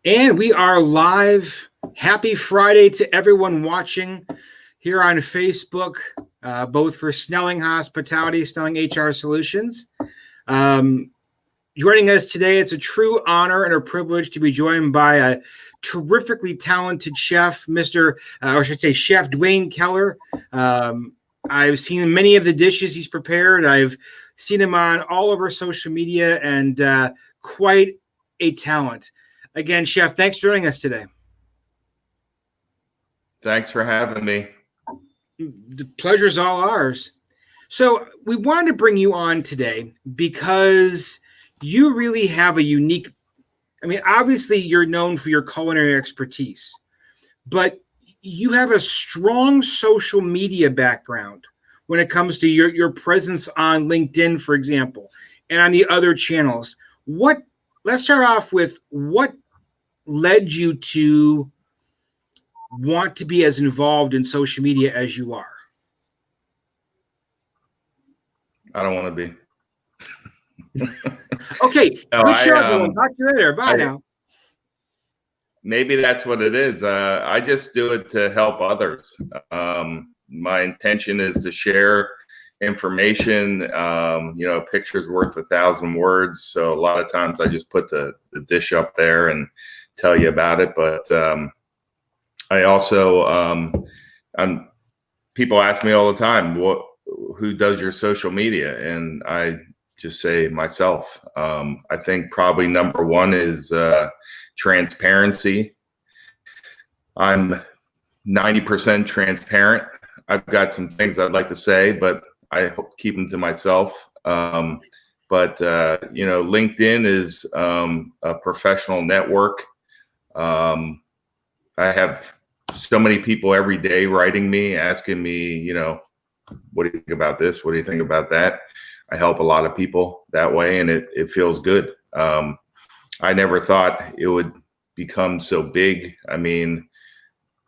And we are live. Happy Friday to everyone watching here on Facebook, both for Snelling Hospitality, Snelling HR Solutions. Joining us today, it's a true honor and a privilege to be joined by a terrifically talented chef, or I should say Chef Dwayne Keller. I've seen many of the dishes he's prepared. I've seen him on all over social media, and quite a talent. Again, Chef, thanks for joining us today. Thanks for having me. The pleasure's all ours. So we wanted to bring you on today because you really have a unique, obviously you're known for your culinary expertise, but you have a strong social media background when it comes to your presence on LinkedIn, for example, and on the other channels. Let's start off with what led you to want to be as involved in social media as you are? I don't want to be. Okay. No, good show, everyone. Talk to you later. Bye now. Maybe that's what it is. I just do it to help others. My intention is to share information. A picture's worth 1,000 words. So a lot of times I just put the dish up there and tell you about it. But I also, people ask me all the time, who does your social media? And I just say myself. I think probably number one is transparency. I'm 90% transparent. I've got some things I'd like to say, but I keep them to myself. But LinkedIn is a professional network. I have so many people every day writing me, asking me, what do you think about this? What do you think about that? I help a lot of people that way, and it feels good. I never thought it would become so big. I mean,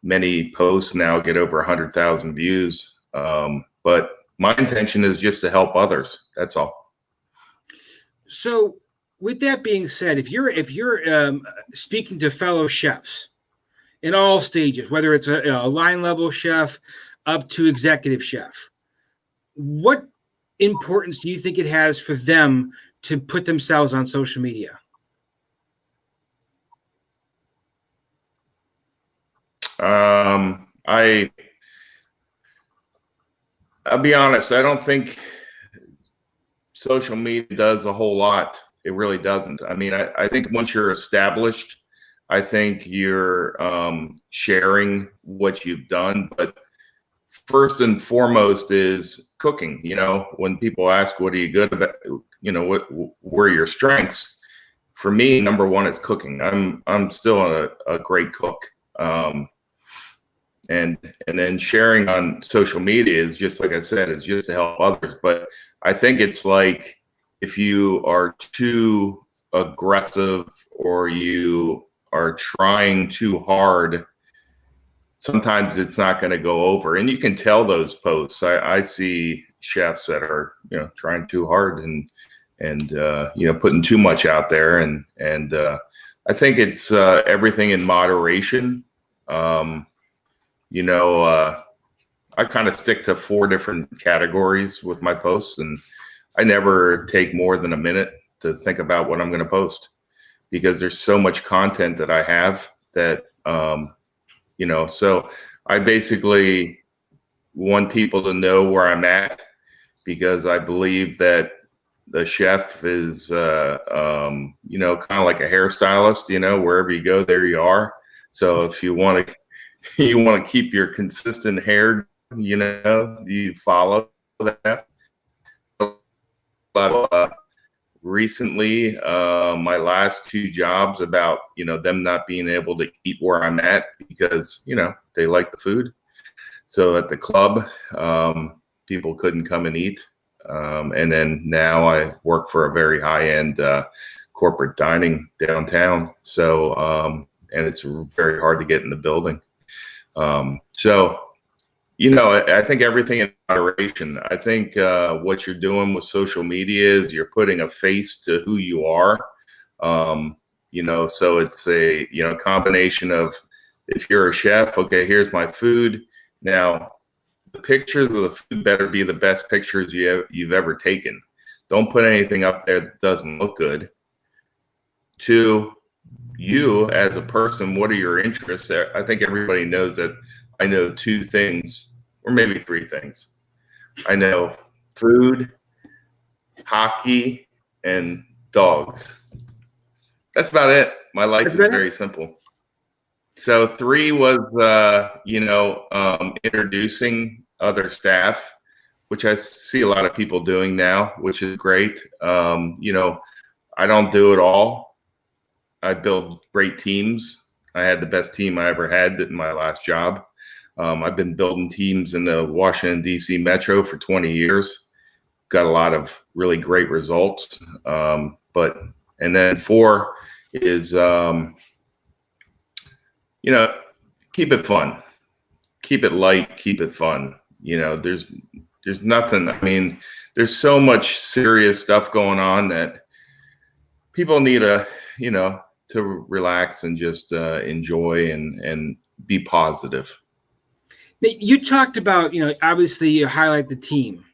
many posts now get over 100,000 views, but my intention is just to help others. That's all. So with that being said, if you're speaking to fellow chefs in all stages, whether it's a line level chef up to executive chef, what importance do you think it has for them to put themselves on social media? I'll be honest. I don't think social media does a whole lot. It really doesn't. I mean, I think once you're established, I think you're sharing what you've done. But first and foremost is cooking. When people ask, what are you good about? Where are your strengths? For me, number one is cooking. I'm still a great cook. And then sharing on social media is just, like I said, it's just to help others. But I think it's like if you are too aggressive or you are trying too hard, sometimes it's not going to go over. And you can tell those posts. I see chefs that are, trying too hard and putting too much out there. And I think it's everything in moderation. I kind of stick to 4 different categories with my posts, and I never take more than a minute to think about what I'm going to post, because there's so much content that I have that, so I basically want people to know where I'm at, because I believe that the chef is, kind of like a hairstylist, wherever you go, there you are. So if you want to keep your consistent hair, you follow that. But recently, my last 2 jobs about, them not being able to eat where I'm at because, they like the food. So at the club, people couldn't come and eat. And then now I work for a very high-end corporate dining downtown. So, and it's very hard to get in the building. I think everything in moderation. I think what you're doing with social media is you're putting a face to who you are. So it's a, combination of, if you're a chef, okay, here's my food. Now, the pictures of the food better be the best pictures you've ever taken. Don't put anything up there that doesn't look good. 2, you as a person, what are your interests? I think everybody knows that I know 2 things, or maybe 3 things. I know food, hockey, and dogs. That's about it. My life is very simple. So 3 was, introducing other staff, which I see a lot of people doing now, which is great. I don't do it all. I build great teams. I had the best team I ever had in my last job. I've been building teams in the Washington, D.C. metro for 20 years. Got a lot of really great results. And then 4 is, keep it fun, keep it light, keep it fun. There's nothing. I mean, there's so much serious stuff going on that people need to relax and just enjoy and be positive. You talked about, obviously you highlight the team,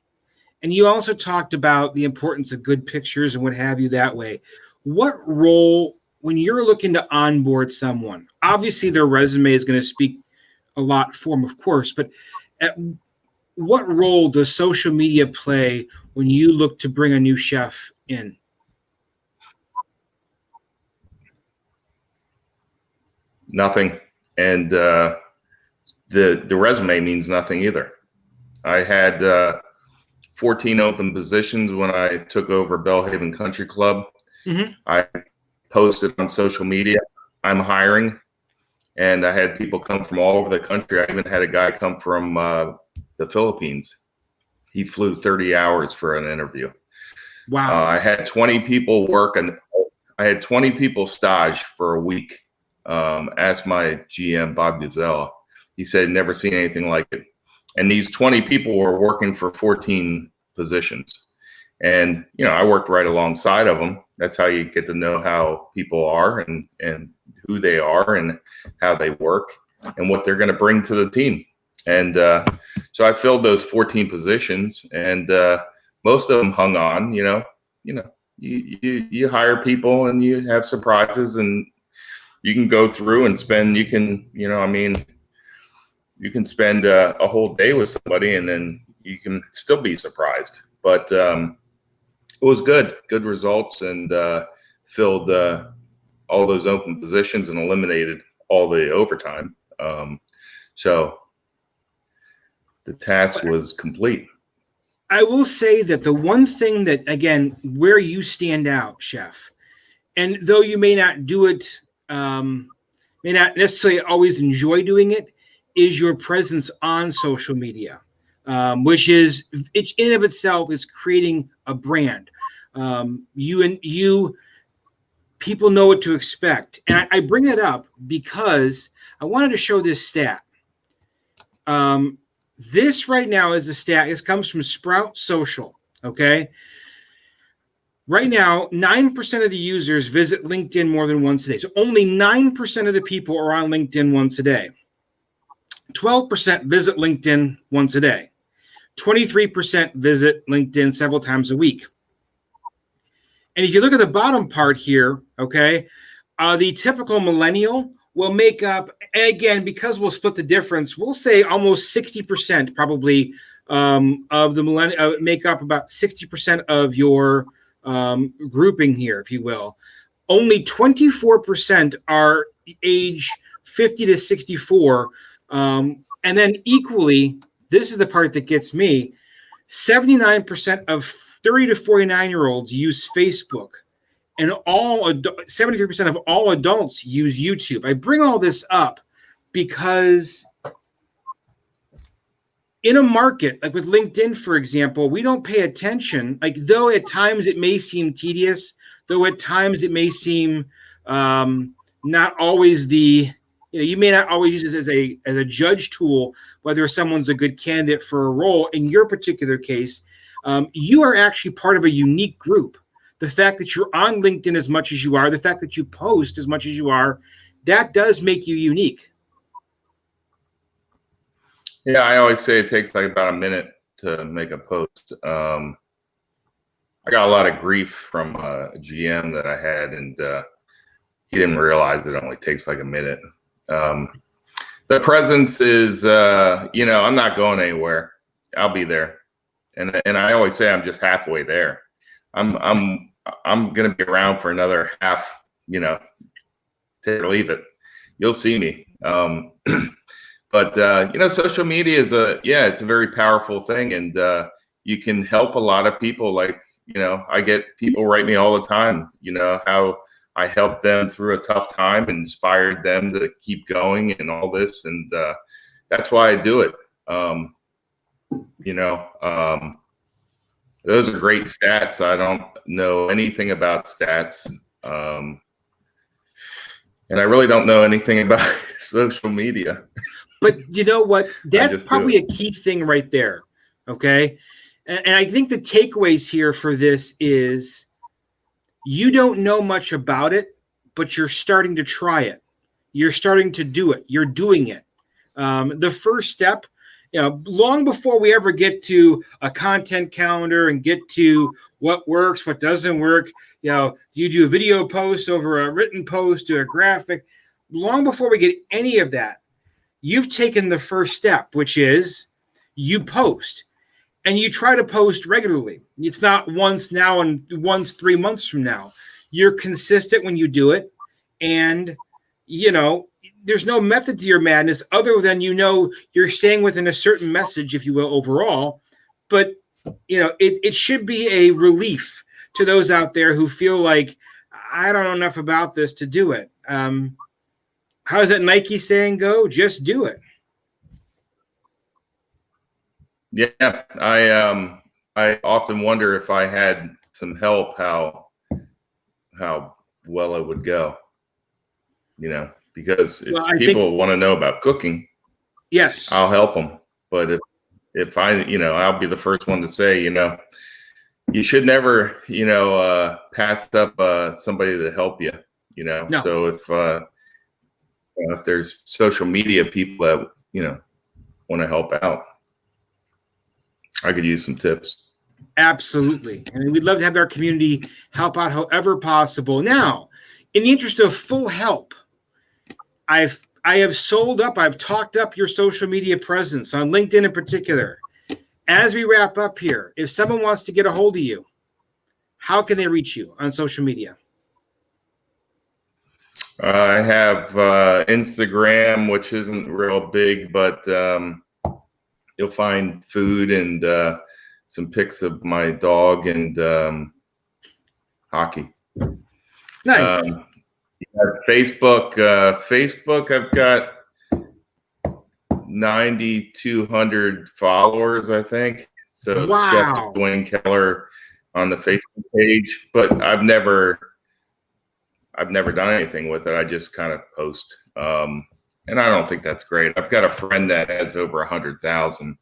and you also talked about the importance of good pictures and what have you that way. What role, when you're looking to onboard someone, obviously their resume is going to speak a lot for them, of course, but what role does social media play when you look to bring a new chef in? Nothing. And the resume means nothing either. I had 14 open positions when I took over Belhaven Country Club. Mm-hmm. I posted on social media, I'm hiring, and I had people come from all over the country. I even had a guy come from the Philippines. He flew 30 hours for an interview. Wow. I had 20 people work, and I had 20 people stage for a week. Asked my GM, Bob Gazella. He said, never seen anything like it. And these 20 people were working for 14 positions. And, I worked right alongside of them. That's how you get to know how people are and who they are and how they work and what they're going to bring to the team. And so I filled those 14 positions, and most of them hung on. You hire people and you have surprises, and you can go through and spend, you can spend a whole day with somebody and then you can still be surprised. But it was good results, and filled all those open positions and eliminated all the overtime. So the task was complete. I will say that the one thing that, again, where you stand out, Chef, and though you may not do it, may not necessarily always enjoy doing it, is your presence on social media, which is, in and of itself, is creating a brand. People know what to expect. And I bring that up because I wanted to show this stat. This right now is a stat. This comes from Sprout Social, okay? Right now, 9% of the users visit LinkedIn more than once a day. So only 9% of the people are on LinkedIn once a day. 12% visit LinkedIn once a day. 23% visit LinkedIn several times a week. And if you look at the bottom part here, okay, the typical millennial will make up, again, because we'll split the difference, we'll say almost 60% probably of the millennial, make up about 60% of your grouping here, if you will. Only 24% are age 50 to 64. And then equally, this is the part that gets me, 79% of 30 to 49-year-olds use Facebook, and 73% of all adults use YouTube. I bring all this up because in a market like with LinkedIn, for example, we don't pay attention. Like, though at times it may seem tedious, though at times it may seem not always you may not always use it as a judge tool whether someone's a good candidate for a role. In your particular case, you are actually part of a unique group. the fact that you're on LinkedIn as much as you are, the fact that you post as much as you are, that does make you unique. Yeah, I always say it takes like about a minute to make a post. I got a lot of grief from a GM that I had, and he didn't realize it only takes like a minute. The presence is, I'm not going anywhere. I'll be there, and I always say I'm just halfway there. I'm gonna be around for another half. Take or leave it. You'll see me. But social media is it's a very powerful thing, and you can help a lot of people. Like, I get people write me all the time, how I helped them through a tough time, inspired them to keep going and all this. And that's why I do it. Those are great stats. I don't know anything about stats. And I really don't know anything about social media. But you know what? That's probably a key thing right there. Okay. And I think the takeaways here for this is you don't know much about it, but you're starting to try it. You're starting to do it. You're doing it. The first step, long before we ever get to a content calendar and get to what works, what doesn't work, do you do a video post over a written post or a graphic? Long before we get any of that, you've taken the first step, which is you post. And you try to post regularly. It's not once now and once 3 months from now. You're consistent when you do it. And, there's no method to your madness other than, you're staying within a certain message, if you will, overall. But, it should be a relief to those out there who feel like, I don't know enough about this to do it. How does that Nike saying go? Just do it. Yeah, I often wonder if I had some help, how well it would go. Because if people want to know about cooking, yes, I'll help them. But if I, I'll be the first one to say, you should never, pass up somebody to help you. No. So if there's social media people that want to help out, I could use some tips. Absolutely. And we'd love to have our community help out however possible. Now, in the interest of full help, I have sold up, I've talked up your social media presence on LinkedIn in particular. As we wrap up here, if someone wants to get a hold of you, how can they reach you on social media? I have Instagram, which isn't real big, but you'll find food and some pics of my dog and hockey. Nice. Facebook, I've got 9,200 followers, I think. So wow. Chef Dwayne Keller on the Facebook page, but I've never done anything with it. I just kind of post. And I don't think that's great. I've got a friend that has over 100,000.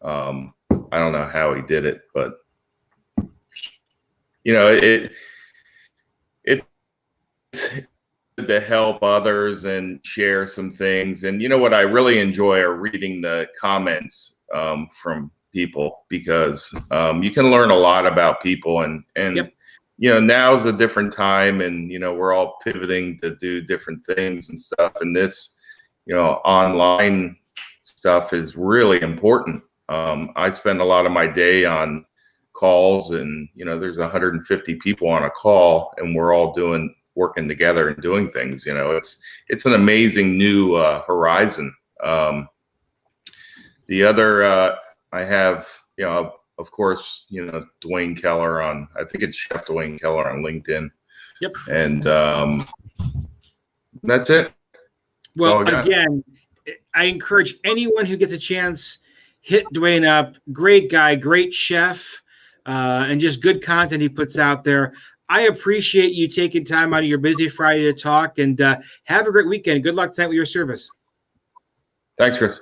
I don't know how he did it, but it's to help others and share some things. And what I really enjoy are reading the comments from people, because you can learn a lot about people, and yep. Now's a different time, and we're all pivoting to do different things and stuff, and this online stuff is really important. I spend a lot of my day on calls, and there's 150 people on a call, and we're all working together and doing things. It's an amazing new horizon. The other I have, of course, Dwayne Keller I think it's Chef Dwayne Keller on LinkedIn. Yep. And that's it. Well, again, I encourage anyone who gets a chance, hit Dwayne up. Great guy, great chef, and just good content he puts out there. I appreciate you taking time out of your busy Friday to talk, and have a great weekend. Good luck tonight with your service. Thanks, Chris.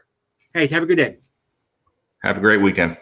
Hey, have a good day. Have a great weekend.